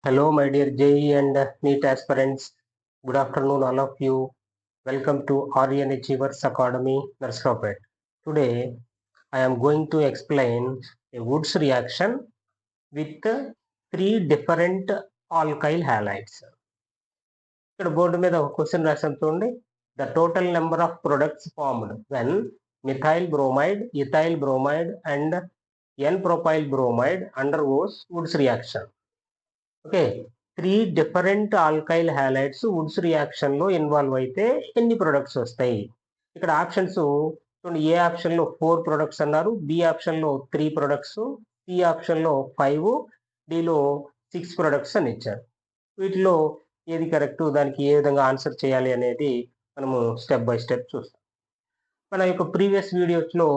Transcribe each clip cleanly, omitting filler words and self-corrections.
Hello, my dear JE and NEET aspirants. Good afternoon, all of you. Welcome to RN Achievers Academy, Narsapet. Today, I am going to explain a Woods reaction with three different alkyl halides. ఇక్కడ board మీద ఒక question రాసాను చూడండి. The total number of products formed when methyl bromide, ethyl bromide and N-propyl bromide undergoes Woods reaction. Okay, three different alkyl halides Woods reaction లో involve అయితే ఎన్ని products వస్తాయి? ఇక్కడ ఆప్షన్స్ ఏ ఆప్షన్ లో 4 ప్రొడక్ట్స్ అన్నారు, B option లో 3 products, C option లో 5, డిలో 6 products అని ఇచ్చారు. వీటిలో ఏది కరెక్ట్, దానికి ఏ విధంగా ఆన్సర్ చేయాలి అనేది మనము స్టెప్ బై స్టెప్ చూస్తాం. మన యొక్క ప్రీవియస్ వీడియోస్ లో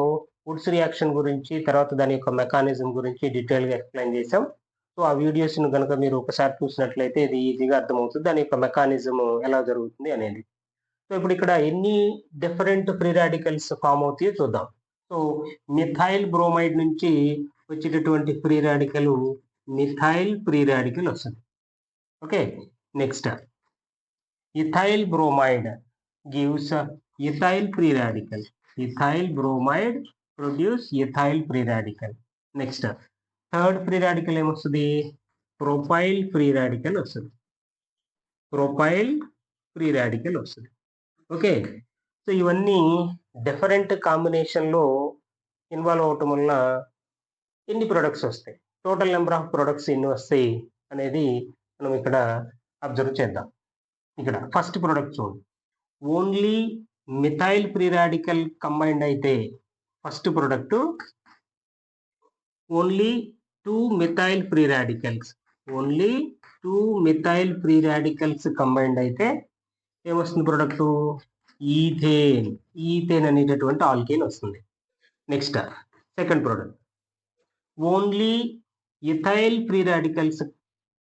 వుడ్స్ రియాక్షన్ గురించి, తర్వాత దాని యొక్క మెకానిజం గురించి డీటెయిల్ గా ఎక్స్ప్లెయిన్ చేసాం. సో ఆ వీడియోస్ ను కనుక మీరు ఒకసారి చూసినట్లయితే ఇది ఈజీగా అర్థమవుతుంది, దాని యొక్క మెకానిజం ఎలా జరుగుతుంది అనేది. సో ఇప్పుడు ఇక్కడ ఎన్ని డిఫరెంట్ ఫ్రీ రాడికల్స్ ఫామ్ అవుతాయో చూద్దాం. సో మిథైల్ బ్రోమైడ్ నుంచి వచ్చేటటువంటి free radical methyl free radical వస్తుంది. Okay, next ethyl bromide gives ethyl free radical. Ethyl bromide produce ethyl free radical. Next third free radical ఏమొస్తుంది? Propyl free radical వస్తుంది. Propyl free radical వస్తుంది. Okay, so ఇవన్నీ different combination లో involve అవటం వల్ల ఎన్ని products వస్తాయి, టోటల్ నెంబర్ ఆఫ్ ప్రొడక్ట్స్ ఎన్ని వస్తాయి అనేది మనం ఇక్కడ అబ్జర్వ్ చేద్దాం. ఇక్కడ ఫస్ట్ ప్రొడక్ట్ చూడండి, only methyl free radical combined అయితే first product only 2 methyl free radicals, only 2 methyl free radicals combined అయితే ఏమొస్తుంది ప్రొడక్ట్? ఈథేన్. ఈథేన్ అనేటటువంటి ఆల్కేన్ వస్తుంది. Next second product, only ethyl free radicals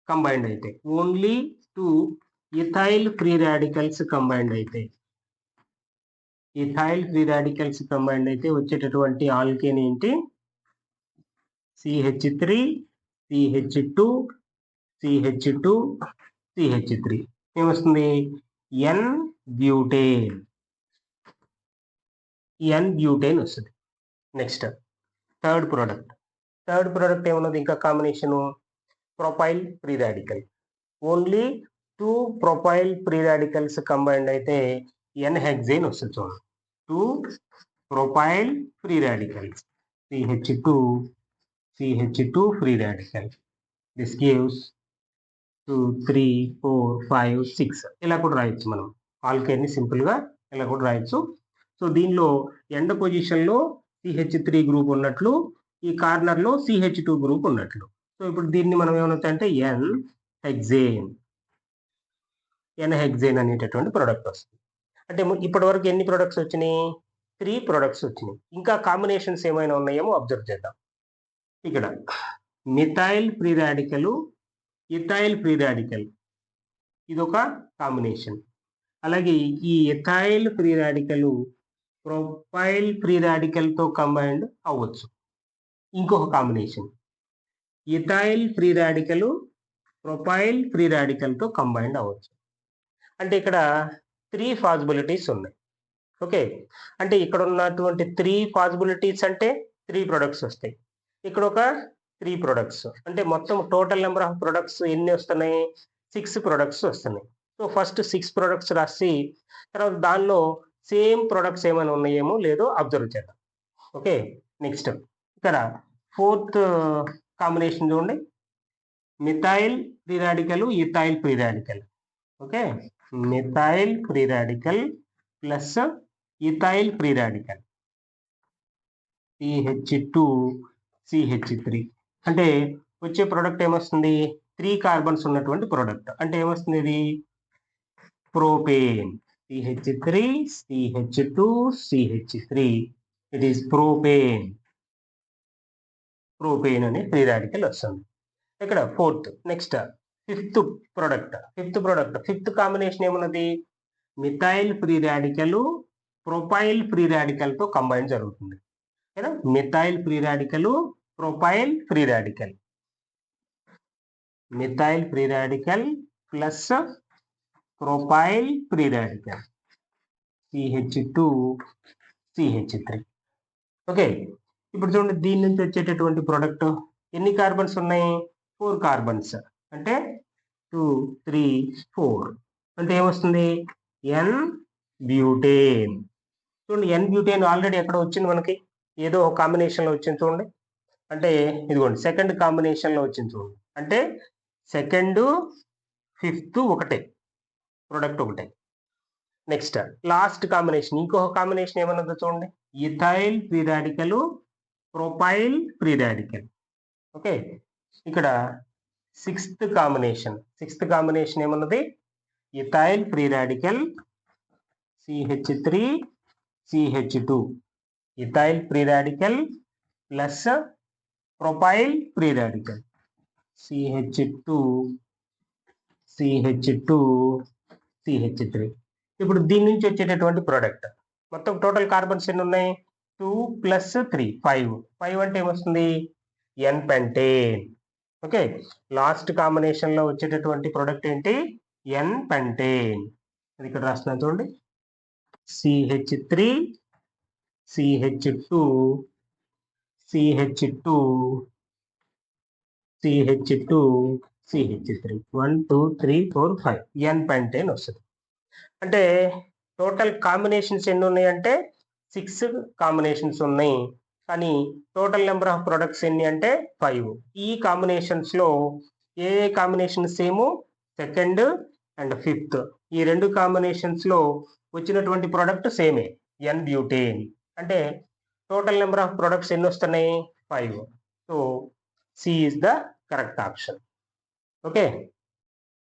combined అయితే, only 2 ethyl free radicals combined అయితే, ethyl free radicals combined అయితే వచ్చేటటువంటి alkane ఏంటి? CH3, CH2, CH2, CH3 ఏమొస్తుంది? N butane. N బ్యూటేన్ వస్తుంది. నెక్స్ట్ థర్డ్ ప్రోడక్ట్ ఏమన్నది? ఇంకా combination propyl free radical. Only 2 propyl free radicals combined అయితే N హెక్సేన్ వస్తుంది. చూడండి, 2 propyl free radicals, CH2 free radical. This gives 2, 3, 4, 5, 6 ఇలా కూడా రాయొచ్చు. మనం ఆల్కేన్ ని సింపుల్ గా ఇలా కూడా రాయొచ్చు. సో దీనిలో ఎండ్ పొజిషన్ లో CH3 గ్రూప్ ఉన్నట్లు, ఈ కార్నర్ లో CH2 గ్రూప్ ఉన్నట్లు. సో ఇప్పుడు దీన్ని మనం ఏమవుతాయంటే N హెక్సేన్ అనేటటువంటి ప్రొడక్ట్ వస్తుంది. అంటే ఇప్పటి వరకు ఎన్ని ప్రొడక్ట్స్ వచ్చినాయి? 3 ప్రొడక్ట్స్ వచ్చినాయి. ఇంకా కాంబినేషన్స్ ఏమైనా ఉన్నాయేమో అబ్జర్వ్ చేద్దాం. ఇక్కడ methyl free radical, ethyl free radical ఇదొక కాంబినేషన్. అలాగే ఈ ethyl free radical propyl free radical తో కంబైండ్ అవ్వచ్చు. ఇంకొక combination ethyl free radical propyl free radical తో కంబైండ్ అవ్వచ్చు. అంటే ఇక్కడ 3 పాసిబిలిటీస్ ఉన్నాయి. ఓకే, అంటే ఇక్కడ ఉన్నటువంటి 3 పాసిబిలిటీస్ అంటే 3 ప్రొడక్ట్స్ వస్తాయి. ఇక్కడ ఒక 3 ప్రొడక్ట్స్ అంటే మొత్తం టోటల్ నెంబర్ ఆఫ్ ప్రొడక్ట్స్ ఎన్ని వస్తున్నాయి? 6 ప్రొడక్ట్స్ వస్తున్నాయి. సో ఫస్ట్ 6 ప్రొడక్ట్స్ రాసి తర్వాత దానిలో సేమ్ ప్రొడక్ట్స్ ఏమైనా ఉన్నాయేమో లేదో అబ్జర్వ్ చేద్దాం. ఓకే, నెక్స్ట్ ఇక్కడ ఫోర్త్ కాంబినేషన్ చూడండి, methyl free radical, ethyl free radical. Okay, methyl free radical plus ethyl free radical, CH2 CH3 అంటే వచ్చే ప్రోడక్ట్ ఏమొస్తుంది? 3 కార్బన్స్ ఉన్నటువంటి ప్రోడక్ట్. అంటే ఏమొస్తుంది? ఇది propane. CH3 CH2 CH3 it is propane. Propane అనే ఫ్రీ రాడికల్ వస్తుంది. ఇక్కడ ఫోర్త్. నెక్స్ట్ ఫిఫ్త్ కాంబినేషన్ ఏమున్నది? Methyl free radical propyl free radical తో కంబైన్ జరుగుతుంది. Methyl free radical, propyl free radical. Methyl free radical plus propyl free radical CH2 CH3. Okay, ఇప్పుడు చూడండి దీని నుంచి వచ్చేటటువంటి ప్రొడక్ట్ ఎన్ని కార్బన్స్ ఉన్నాయి? 4 కార్బన్స్. అంటే 2 3 4 అంటే ఏమొస్తుంది? ఎన్ బ్యూటేన్. చూడండి ఎన్ బ్యూటేన్ ఆల్రెడీ ఎక్కడ వచ్చింది మనకి, ఏదో ఒక కాంబినేషన్లో వచ్చింది చూడండి. అంటే ఇదిగోండి సెకండ్ కాంబినేషన్లో వచ్చింది చూడండి. అంటే సెకండ్ ఫిఫ్త్ ఒకటే, ప్రొడక్ట్ ఒకటే. నెక్స్ట్ లాస్ట్ కాంబినేషన్, ఇంకొక కాంబినేషన్ ఏమన్నదో చూడండి, ethyl free radical propyl free radical. Okay, ఇక్కడ సిక్స్త్ కాంబినేషన్ ఏమన్నది, ethyl free radical CH3 CH2, ethyl free radical plus propyl free radical CH2 CH2 CH3. ఇప్పుడు దీని నుంచి వచ్చేటటువంటి ప్రోడక్ట్ మొత్తం టోటల్ కార్బన్స్ ఎన్ని ఉన్నాయి? 2 + 3 5 అంటే ఏమొస్తుంది? ఎన్ పెంటేన్. ఓకే, లాస్ట్ కాంబినేషన్ లో వచ్చేటటువంటి ప్రోడక్ట్ ఏంటి? ఎన్ పెంటేన్. అది ఇక్కడ రాస్తున్నాను చూడండి, CH3 CH2 CH2 CH2 CH3 1 2 3 4 5 ఎన్ పెంటేన్ వస్తుంది. అంటే టోటల్ కాంబినేషన్స్ ఎన్ని ఉన్నాయి అంటే 6 కాంబినేషన్స్ ఉన్నాయి. కానీ టోటల్ నెంబర్ ఆఫ్ ప్రొడక్ట్స్ ఎన్ని అంటే 5. ఈ కాంబినేషన్స్ లో ఏ combination same? Second and fifth. ఈ రెండు కాంబినేషన్స్ లో వచ్చినటువంటి ప్రొడక్ట్ సేమే, ఎన్ బ్యూటేన్. అంటే టోటల్ నెంబర్ ఆఫ్ ప్రొడక్ట్స్ ఎన్ని వస్తున్నాయి? 5. So C is the correct option. Okay.